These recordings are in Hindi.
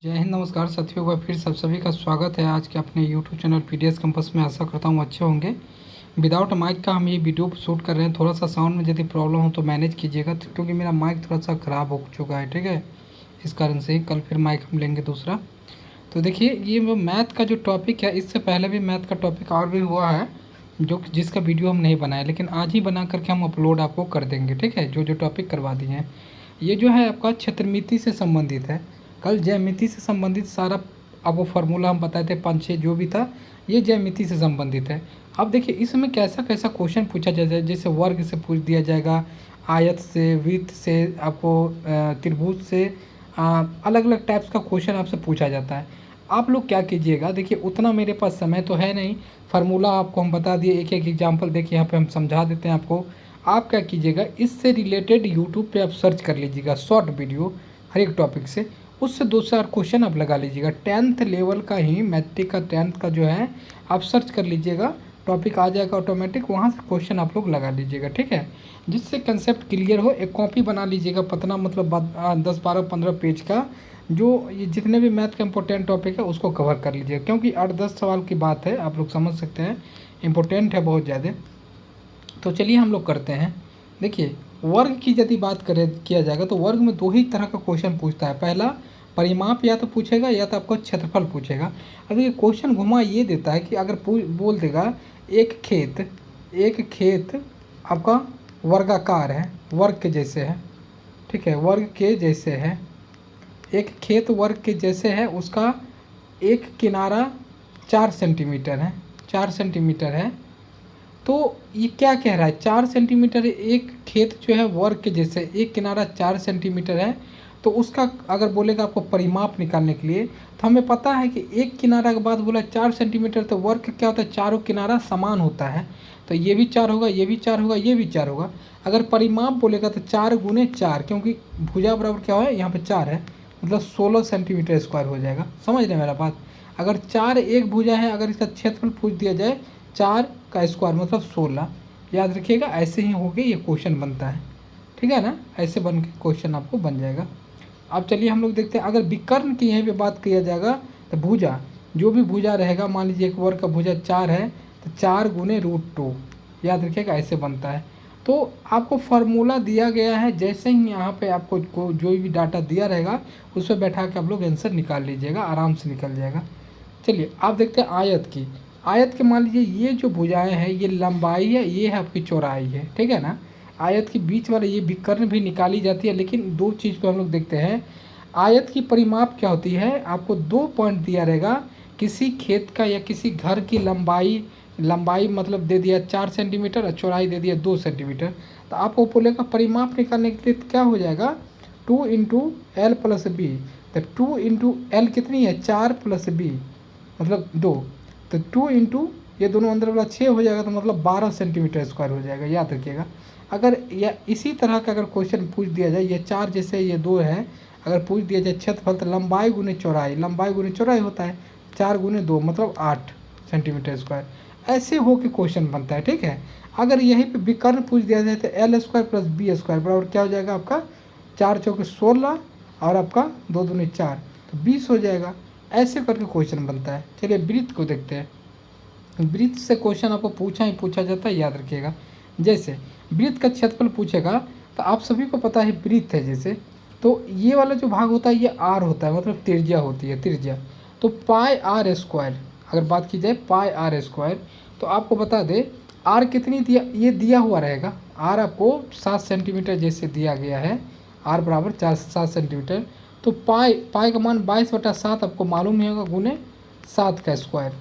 जय हिंद, नमस्कार साथियों। एक बार फिर सब सभी का स्वागत है आज के अपने यूट्यूब चैनल पीडीएस कैंपस में। आशा करता हूँ अच्छे होंगे। विदाउट माइक का हम ये वीडियो शूट कर रहे हैं। थोड़ा सा साउंड में यदि प्रॉब्लम हो तो मैनेज कीजिएगा, क्योंकि मेरा माइक थोड़ा सा ख़राब हो चुका है। ठीक है, इस कारण से ही कल फिर माइक हम लेंगे दूसरा। तो देखिए, ये वो मैथ का जो टॉपिक है, इससे पहले भी मैथ का टॉपिक और भी हुआ है जो जिसका वीडियो हम नहीं बनाए, लेकिन आज ही बना करके हम अपलोड आपको कर देंगे। ठीक है, जो जो टॉपिक करवा दिए हैं। ये जो है आपका क्षेत्रमिति से संबंधित है। कल ज्यामिति से संबंधित सारा आपको फार्मूला हम बताए थे, 5-6 जो भी था, ये ज्यामिति से संबंधित है। अब देखिए, इसमें कैसा कैसा क्वेश्चन पूछा जाता है। जैसे वर्ग से पूछ दिया जाएगा, आयत से, वृत्त से, आपको त्रिभुज से, अलग अलग टाइप्स का क्वेश्चन आपसे पूछा जाता है। आप लोग क्या कीजिएगा, देखिए उतना मेरे पास समय तो है नहीं। फार्मूला आपको हम बता दिए, एक एक एग्जाम्पल देखिए यहाँ पे हम समझा देते हैं आपको। आप क्या कीजिएगा, इससे रिलेटेड यूट्यूब पे आप सर्च कर लीजिएगा शॉर्ट वीडियो हर एक टॉपिक से, उससे 2-4 क्वेश्चन आप लगा लीजिएगा। 10th लेवल का ही मैट्रिक का 10th का जो है आप सर्च कर लीजिएगा, टॉपिक आ जाएगा ऑटोमेटिक, वहाँ से क्वेश्चन आप लोग लगा लीजिएगा। ठीक है, जिससे कंसेप्ट क्लियर हो। एक कॉपी बना लीजिएगा पतना, मतलब 10-12-15 पेज का, जो ये जितने भी मैथ का इंपॉर्टेंट टॉपिक है उसको कवर कर लीजिएगा, क्योंकि 8-10 सवाल की बात है, आप लोग समझ सकते हैं, इम्पोर्टेंट है बहुत ज़्यादा। तो चलिए हम लोग करते हैं। देखिए, वर्ग की यदि बात करें किया जाएगा तो वर्ग में 2 ही तरह का क्वेश्चन पूछता है। पहला परिमाप या तो पूछेगा या तो आपको क्षेत्रफल पूछेगा। अब ये क्वेश्चन घुमा ये देता है कि अगर बोल देगा एक खेत आपका वर्गाकार है, वर्ग के जैसे है। ठीक है, वर्ग के जैसे है, एक खेत वर्ग के जैसे है, उसका एक किनारा 4 सेंटीमीटर है, 4 सेंटीमीटर है। तो ये क्या कह रहा है, 4 सेंटीमीटर एक खेत जो है वर्ग के जैसे, एक किनारा 4 सेंटीमीटर है। तो उसका अगर बोलेगा आपको परिमाप निकालने के लिए, तो हमें पता है कि एक किनारा के बाद बोला 4 सेंटीमीटर, तो वर्ग क्या होता है, चारों किनारा समान होता है। तो ये भी 4 होगा, ये भी 4 होगा, ये भी 4 होगा। अगर परिमाप बोलेगा तो 4 गुने 4, क्योंकि भुजा बराबर क्या है, यहाँ पे 4 है, मतलब 16 सेंटीमीटर स्क्वायर हो जाएगा। समझ रहे हैं मेरा बात। अगर 4 एक भुजा है, अगर इसका क्षेत्रफल पूछ दिया जाए 4 का स्क्वायर मतलब 16, याद रखिएगा। ऐसे ही होके ये क्वेश्चन बनता है। ठीक है ना, ऐसे बन के क्वेश्चन आपको बन जाएगा। अब चलिए हम लोग देखते हैं, अगर विकर्ण की यहीं पे बात किया जाएगा तो भुजा, जो भी भुजा रहेगा, मान लीजिए एक वर्ग का भुजा 4 है, तो 4 गुने √2, याद रखिएगा, ऐसे बनता है। तो आपको फार्मूला दिया गया है, जैसे ही यहाँ पे आपको जो भी डाटा दिया रहेगा उस पर बैठा के आप लोग आंसर निकाल लीजिएगा, आराम से निकल जाएगा। चलिए आप देखते हैं आयत की। आयत के मान लीजिए ये जो भुजाएं हैं, ये लंबाई है, ये है आपकी चौड़ाई है। ठीक है ना, आयत के बीच वाले ये विकर्ण भी निकाली जाती है। लेकिन 2 चीज़ पे हम लोग देखते हैं, आयत की परिमाप क्या होती है। आपको 2 पॉइंट दिया रहेगा, किसी खेत का या किसी घर की लंबाई मतलब दे दिया 4 सेंटीमीटर और चौड़ाई दे दिया 2 सेंटीमीटर। तो आपको बोलेगा परिमाप निकालने के लिए क्या हो जाएगा, 2 इंटू एल प्लस बी। तो 2 इंटू एल कितनी है, 4 प्लस बी मतलब 2। तो 2 इंटू ये दोनों अंदर वाला 6 हो जाएगा, तो मतलब 12 सेंटीमीटर स्क्वायर हो जाएगा, याद रखिएगा। अगर या इसी तरह का अगर क्वेश्चन पूछ दिया जाए, ये 4 जैसे ये 2 है, अगर पूछ दिया जाए क्षेत्रफल, तो लंबाई गुने चौड़ाई, लंबाई गुने चौड़ाई होता है, 4 गुने 2 मतलब 8 सेंटीमीटर स्क्वायर। ऐसे हो के क्वेश्चन बनता है। ठीक है, अगर यहीं पे विकर्ण पूछ दिया जाए तो L square plus B square बराबर क्या हो जाएगा आपका, 4 चौके 16 और आपका 2 दूनी 4, तो 20 हो जाएगा। ऐसे करके क्वेश्चन बनता है। चलिए वृत्त को देखते हैं। वृत्त से क्वेश्चन आपको पूछा जाता है, याद रखिएगा। जैसे वृत्त का क्षेत्रफल पूछेगा, तो आप सभी को पता है वृत्त है जैसे, तो ये वाला जो भाग होता है ये आर होता है, मतलब त्रिज्या होती है, त्रिज्या। तो पाई आर स्क्वायर, अगर बात की जाए पाई आर स्क्वायर, तो आपको बता दे आर कितनी दिया, ये दिया हुआ रहेगा। आर आपको 7 सेंटीमीटर जैसे दिया गया है, आर बराबर 7 सेंटीमीटर। तो पाई का मान 22/7 आपको मालूम नहीं होगा, गुने 7 का स्क्वायर।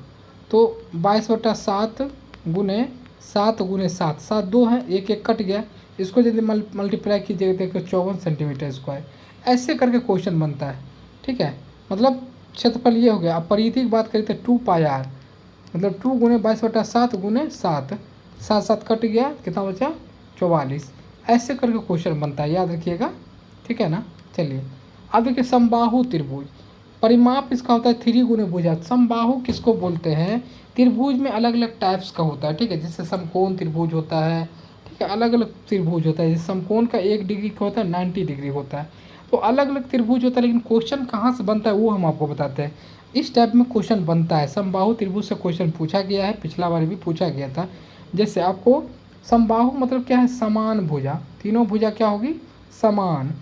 तो 22/7 गुने 7 गुने 7, 7 2 है, एक एक कट गया, इसको यदि मल्टीप्लाई कीजिएगा देखो 54 सेंटीमीटर स्क्वायर। ऐसे करके क्वेश्चन बनता है। ठीक है, मतलब क्षेत्रफल ये हो गया। अब परिधि की बात करें तो 2 पाई आर, मतलब 2 गुने 22/7 गुने 7, 7 7 कट गया, कितना बचा 44। ऐसे करके क्वेश्चन बनता है, याद रखिएगा। ठीक है ना। चलिए अब देखिए, समबाहु त्रिभुज, परिमाप इसका होता है 3 गुने भुजा। समबाहु किसको बोलते हैं, त्रिभुज में अलग अलग टाइप्स का होता है। ठीक है, जैसे समकोण त्रिभुज होता है, ठीक है, अलग अलग त्रिभुज होता है। जैसे समकोण का 1 डिग्री का होता है, 90 डिग्री होता है। तो अलग अलग त्रिभुज होता है, लेकिन क्वेश्चन कहाँ से बनता है वो हम आपको बताते हैं। इस टाइप में क्वेश्चन बनता है। समबाहु त्रिभुज से क्वेश्चन पूछा गया है, पिछला बार भी पूछा गया था। जैसे आपको समबाहु मतलब क्या है, समान भुजा, तीनों भुजा क्या होगी, समान।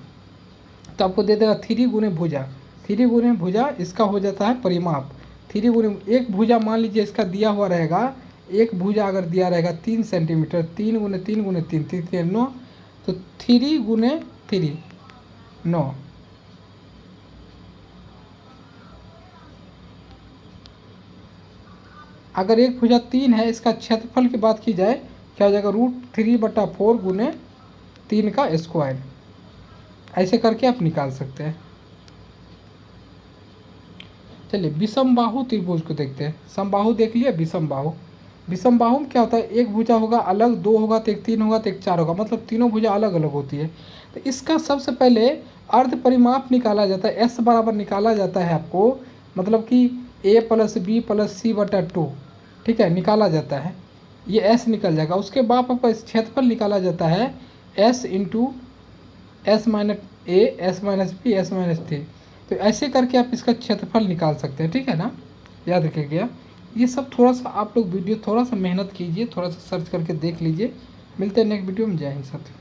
तो आपको दे देगा 3 गुने भुजा, 3 गुने भुजा इसका हो जाता है परिमाप। 3 गुने एक भुजा मान लीजिए इसका दिया हुआ रहेगा, एक भुजा अगर दिया रहेगा 3 सेंटीमीटर, 3 गुने 3 गुने 3 3 3 9, तो 3 गुने 3 9। अगर एक भुजा 3 है, इसका क्षेत्रफल की बात की जाए क्या हो जाएगा, √3/4 गुने 3 का स्क्वायर। ऐसे करके आप निकाल सकते हैं। चलिए विषम बाहु त्रिभुज को देखते हैं। समबाहु देख लिया, विषम बाहु। विषम बाहु में क्या होता है, एक भुजा होगा अलग, 2 होगा तो एक 3 होगा तो एक 4 होगा, मतलब तीनों भुजा अलग अलग होती है। तो इसका सबसे पहले अर्ध परिमाप निकाला जाता है, एस बराबर निकाला जाता है आपको, मतलब कि a+b+c/2, ठीक है, निकाला जाता है। ये एस निकल जाएगा। उसके बाद आपका क्षेत्रफल निकाला जाता है, s into s-a, s-b, s-3। तो ऐसे करके आप इसका क्षेत्रफल निकाल सकते हैं, ठीक है ना, याद रखिएगा। ये सब थोड़ा सा आप लोग वीडियो थोड़ा सा मेहनत कीजिए, थोड़ा सा सर्च करके देख लीजिए। मिलते हैं नेक्स्ट वीडियो में। जय हिंद साथियों।